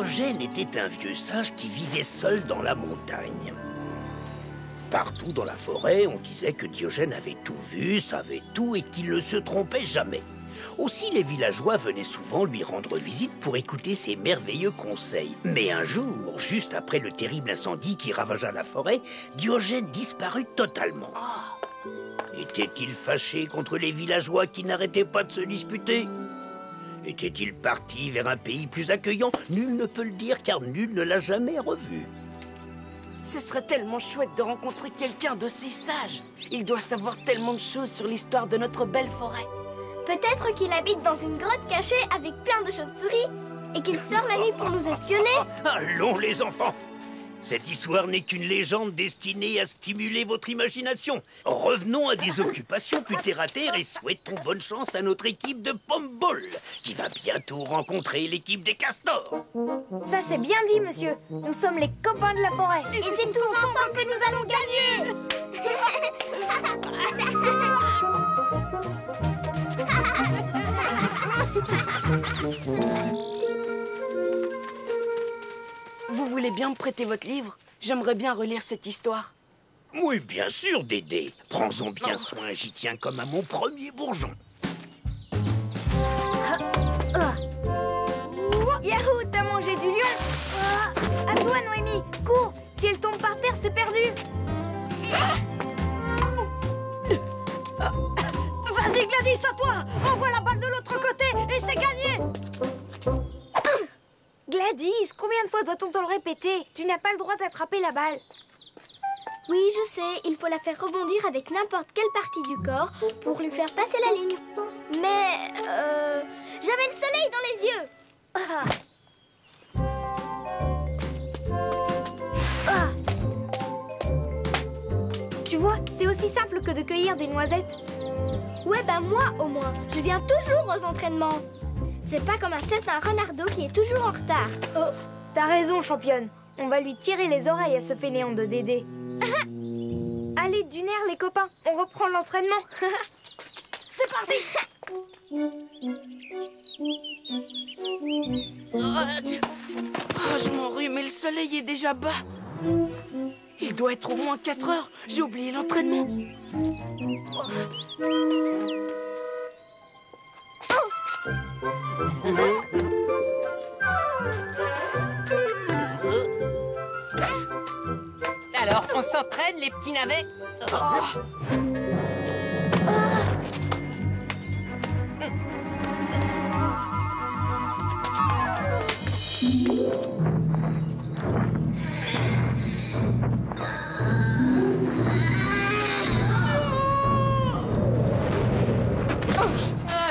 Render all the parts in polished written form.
Diogène était un vieux sage qui vivait seul dans la montagne. Partout dans la forêt, on disait que Diogène avait tout vu, savait tout et qu'il ne se trompait jamais. Aussi, les villageois venaient souvent lui rendre visite pour écouter ses merveilleux conseils. Mais un jour, juste après le terrible incendie qui ravagea la forêt, Diogène disparut totalement. Était-il fâché contre les villageois qui n'arrêtaient pas de se disputer? Était-il parti vers un pays plus accueillant? Nul ne peut le dire car nul ne l'a jamais revu. Ce serait tellement chouette de rencontrer quelqu'un d'aussi sage. Il doit savoir tellement de choses sur l'histoire de notre belle forêt. Peut-être qu'il habite dans une grotte cachée avec plein de chauves-souris et qu'il sort la nuit pour nous espionner. Allons les enfants! Cette histoire n'est qu'une légende destinée à stimuler votre imagination. Revenons à des occupations plus terre-à-terre et souhaitons bonne chance à notre équipe de Pomball, qui va bientôt rencontrer l'équipe des castors. Ça c'est bien dit, monsieur. Nous sommes les copains de la forêt. Et c'est tous ensemble que nous allons gagner. Vous voulez bien me prêter votre livre? J'aimerais bien relire cette histoire. Oui, bien sûr, Dédé. Prends-en bien soin, j'y tiens comme à mon premier bourgeon. Yahoo, t'as mangé du lion. À toi, Noémie. Cours. Si elle tombe par terre, c'est perdu. Vas-y, Gladys, à toi. Envoie la balle de l'autre côté et c'est gagné. Gladys, combien de fois doit-on te le répéter? Tu n'as pas le droit d'attraper la balle. Oui, je sais, il faut la faire rebondir avec n'importe quelle partie du corps pour lui faire passer la ligne. Mais, j'avais le soleil dans les yeux. Tu vois, c'est aussi simple que de cueillir des noisettes. Ouais, ben moi, au moins, je viens toujours aux entraînements. C'est pas comme un certain Renardo qui est toujours en retard. Oh, t'as raison, championne. On va lui tirer les oreilles à ce fainéant de Dédé. Allez, d'une air, les copains. On reprend l'entraînement. C'est parti. Je m'enrhume, mais le soleil est déjà bas. Il doit être au moins 4 heures. J'ai oublié l'entraînement. Alors, on s'entraîne, les petits navets? Oh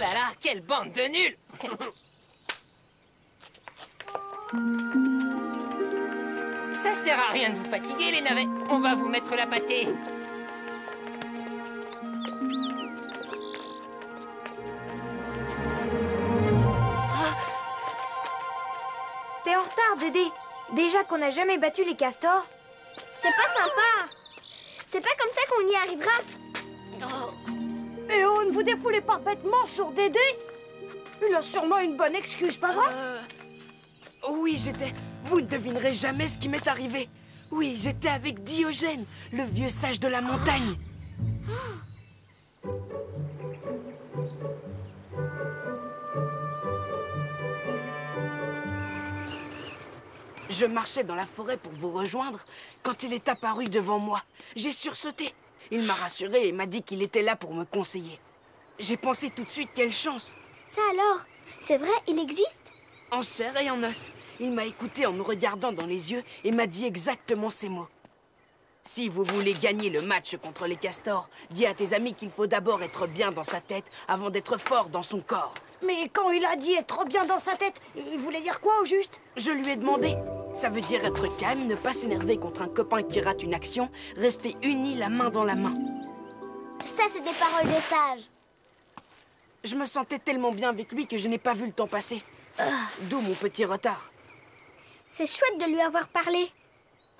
là là, quelle bande de nuls! Ça sert à rien de vous fatiguer, les navets. On va vous mettre la pâtée. T'es en retard, Dédé. Déjà qu'on n'a jamais battu les castors. C'est pas sympa. C'est pas comme ça qu'on y arrivera. Et oh, ne vous défoulez pas bêtement sur Dédé. Il a sûrement une bonne excuse, pas vrai? Oui, j'étais... Vous ne devinerez jamais ce qui m'est arrivé. Oui, j'étais avec Diogène, le vieux sage de la montagne. Je marchais dans la forêt pour vous rejoindre quand il est apparu devant moi. J'ai sursauté. Il m'a rassuré et m'a dit qu'il était là pour me conseiller. J'ai pensé tout de suite quelle chance. Ça alors, c'est vrai, il existe? En chair et en os. Il m'a écouté en me regardant dans les yeux et m'a dit exactement ces mots. Si vous voulez gagner le match contre les castors, dis à tes amis qu'il faut d'abord être bien dans sa tête avant d'être fort dans son corps. Mais quand il a dit être bien dans sa tête, il voulait dire quoi au juste? Je lui ai demandé. Ça veut dire être calme, ne pas s'énerver contre un copain qui rate une action, rester unis la main dans la main. Ça, c'est des paroles de sage. Je me sentais tellement bien avec lui que je n'ai pas vu le temps passer. D'où mon petit retard. C'est chouette de lui avoir parlé.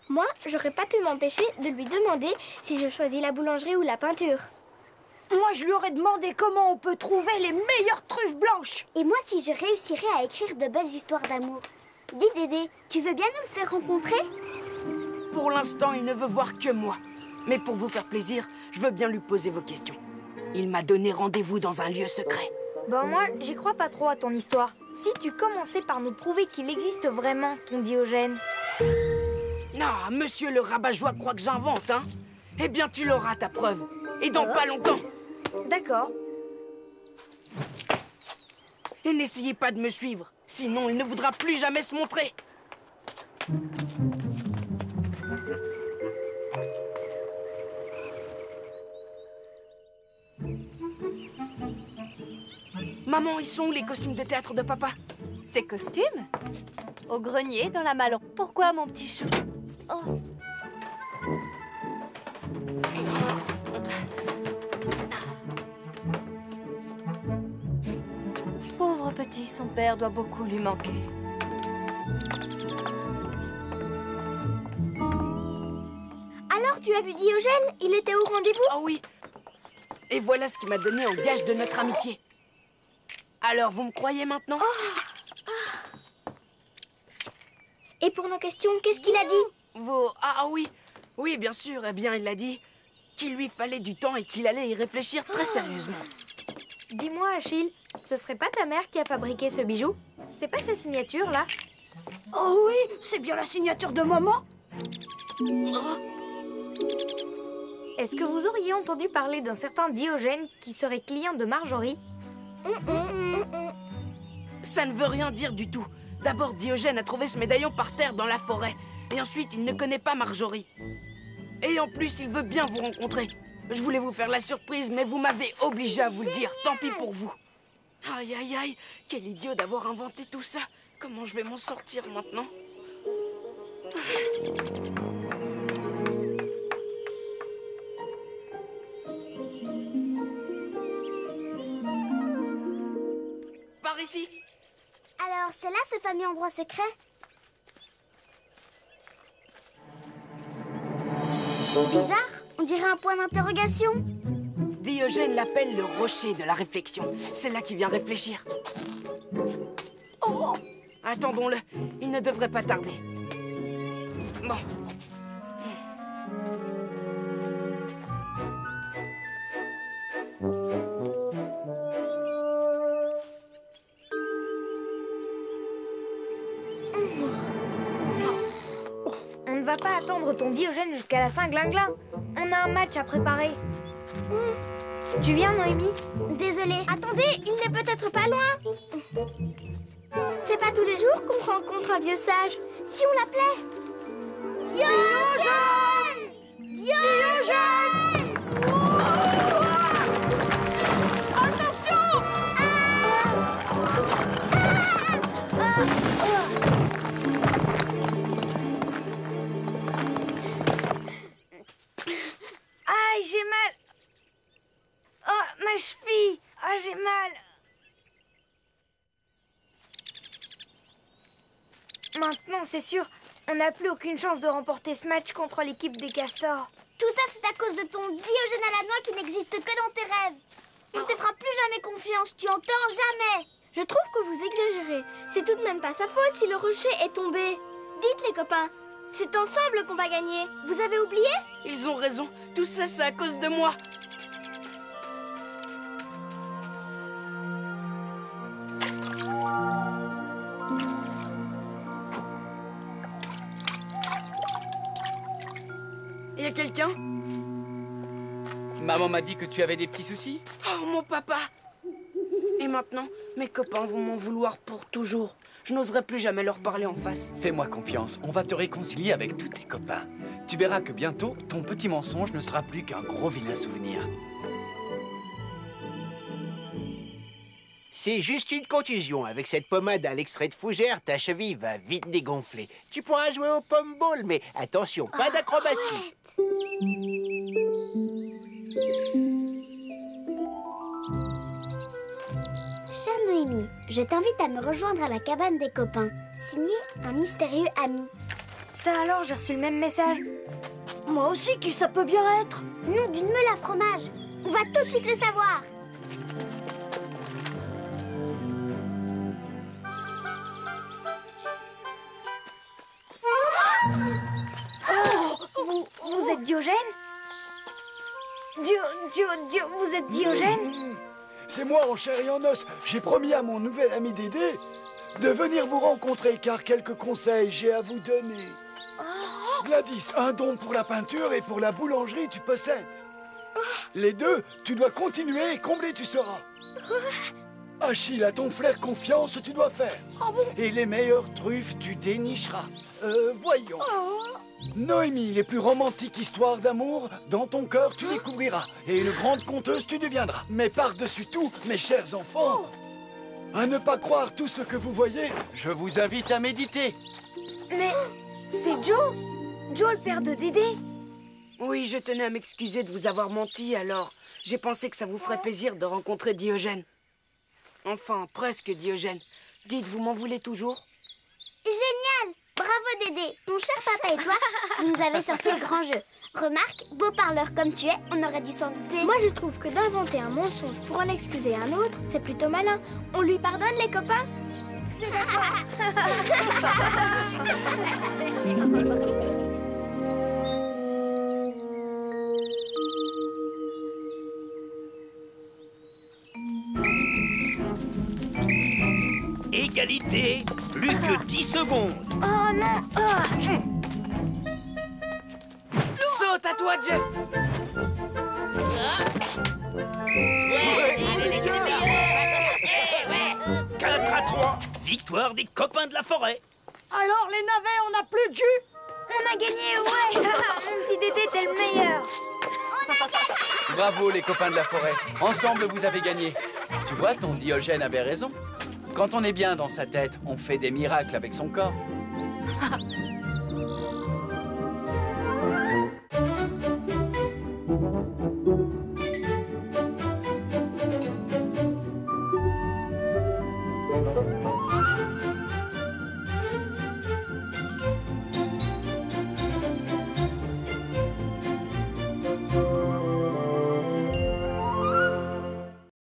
Moi, j'aurais pas pu m'empêcher de lui demander si je choisis la boulangerie ou la peinture. Moi, je lui aurais demandé comment on peut trouver les meilleures truffes blanches. Et moi, si je réussirais à écrire de belles histoires d'amour. Dis Dédé, tu veux bien nous le faire rencontrer? Pour l'instant, il ne veut voir que moi. Mais pour vous faire plaisir, je veux bien lui poser vos questions. Il m'a donné rendez-vous dans un lieu secret. Bon, moi, j'y crois pas trop à ton histoire. Si tu commençais par nous prouver qu'il existe vraiment, ton Diogène. Ah, monsieur le rabat-joie croit que j'invente, hein? Eh bien, tu l'auras, ta preuve. Et dans pas longtemps. D'accord. Et n'essayez pas de me suivre. Sinon, il ne voudra plus jamais se montrer. Maman, ils sont où les costumes de théâtre de papa? Ces costumes? Au grenier, dans la malle. Pourquoi, mon petit chou? Oh. Pauvre petit, son père doit beaucoup lui manquer. Alors, tu as vu Diogène? Il était au rendez-vous? Ah oui. Et voilà ce qu'il m'a donné en gage de notre amitié. Alors, vous me croyez maintenant? Et pour nos questions, qu'est-ce qu'il a dit? Ah oui. Oui, bien sûr. Eh bien, il a dit qu'il lui fallait du temps et qu'il allait y réfléchir très sérieusement. Dis-moi, Achille, ce serait pas ta mère qui a fabriqué ce bijou? C'est pas sa signature, là? Oh oui, c'est bien la signature de maman. Est-ce que vous auriez entendu parler d'un certain Diogène qui serait client de Marjorie? Ça ne veut rien dire du tout. D'abord, Diogène a trouvé ce médaillon par terre dans la forêt. Et ensuite, il ne connaît pas Marjorie. Et en plus, il veut bien vous rencontrer. Je voulais vous faire la surprise, mais vous m'avez obligé à vous le dire. Tant pis pour vous. Aïe, aïe, aïe. Quel idiot d'avoir inventé tout ça. Comment je vais m'en sortir maintenant? Par ici. Alors, c'est là ce fameux endroit secret? Bizarre, on dirait un point d'interrogation. Diogène l'appelle le rocher de la réflexion. C'est là qu'il vient réfléchir. Oh! Attendons-le. Il ne devrait pas tarder. Bon. On ne va pas attendre ton Diogène jusqu'à la Saint-Glinglin. On a un match à préparer. Tu viens, Noémie? Désolée. Attendez, il n'est peut-être pas loin. C'est pas tous les jours qu'on rencontre un vieux sage. Si on l'appelait Diogène! Diogène! Attention! Aïe, j'ai mal. Oh, ma cheville. Ah, j'ai mal. Maintenant, c'est sûr, on n'a plus aucune chance de remporter ce match contre l'équipe des castors. Tout ça, c'est à cause de ton Diogène à la noix qui n'existe que dans tes rêves. Il ne te fera plus jamais confiance, tu entends? Jamais. Je trouve que vous exagérez. C'est tout de même pas sa faute si le rocher est tombé. Dites les copains, c'est ensemble qu'on va gagner. Vous avez oublié? Ils ont raison. Tout ça, c'est à cause de moi. Y a quelqu'un? Maman m'a dit que tu avais des petits soucis. Oh, mon papa! Et maintenant, mes copains vont m'en vouloir pour toujours. Je n'oserai plus jamais leur parler en face. Fais-moi confiance, on va te réconcilier avec tous tes copains. Tu verras que bientôt, ton petit mensonge ne sera plus qu'un gros vilain souvenir. C'est juste une contusion. Avec cette pommade à l'extrait de fougère, ta cheville va vite dégonfler. Tu pourras jouer au pom-ball, mais attention, pas d'acrobatie. Chère Noémie, je t'invite à me rejoindre à la cabane des copains. Signé un mystérieux ami. Ça alors, j'ai reçu le même message. Moi aussi, qui ça peut bien être? Nom d'une meule à fromage. On va tout de suite le savoir. Vous êtes Diogène? Vous êtes Diogène? C'est moi en chair et en os. J'ai promis à mon nouvel ami Dédé de venir vous rencontrer car quelques conseils j'ai à vous donner. Gladys, un don pour la peinture et pour la boulangerie tu possèdes. Les deux, tu dois continuer et combler tu seras. Achille, à ton flair confiance tu dois faire. Et les meilleures truffes tu dénicheras. Voyons. Noémie, les plus romantiques histoires d'amour, dans ton cœur tu découvriras. Et une grande conteuse tu deviendras. Mais par-dessus tout, mes chers enfants, à ne pas croire tout ce que vous voyez, je vous invite à méditer. Mais c'est Joe? Joe, le père de Dédé? Oui, je tenais à m'excuser de vous avoir menti, alors j'ai pensé que ça vous ferait plaisir de rencontrer Diogène. Enfin, presque Diogène. Dites, vous m'en voulez toujours? Génial! Bravo Dédé! Ton cher papa et toi, vous nous avez sorti le grand jeu. Remarque, beau parleur comme tu es, on aurait dû s'en douter. Moi, je trouve que d'inventer un mensonge pour en excuser un autre, c'est plutôt malin. On lui pardonne, les copains? C'est d'accord. Égalité, plus que 10 secondes. Oh non! Saute à toi, Jeff! 4-3, victoire des copains de la forêt. Alors, les navets, on n'a plus de jus? On a gagné, ouais! Mon petit Dédé, t'es le meilleur! Bravo les copains de la forêt. Ensemble, vous avez gagné. Tu vois, ton Diogène avait raison. Quand on est bien dans sa tête, on fait des miracles avec son corps.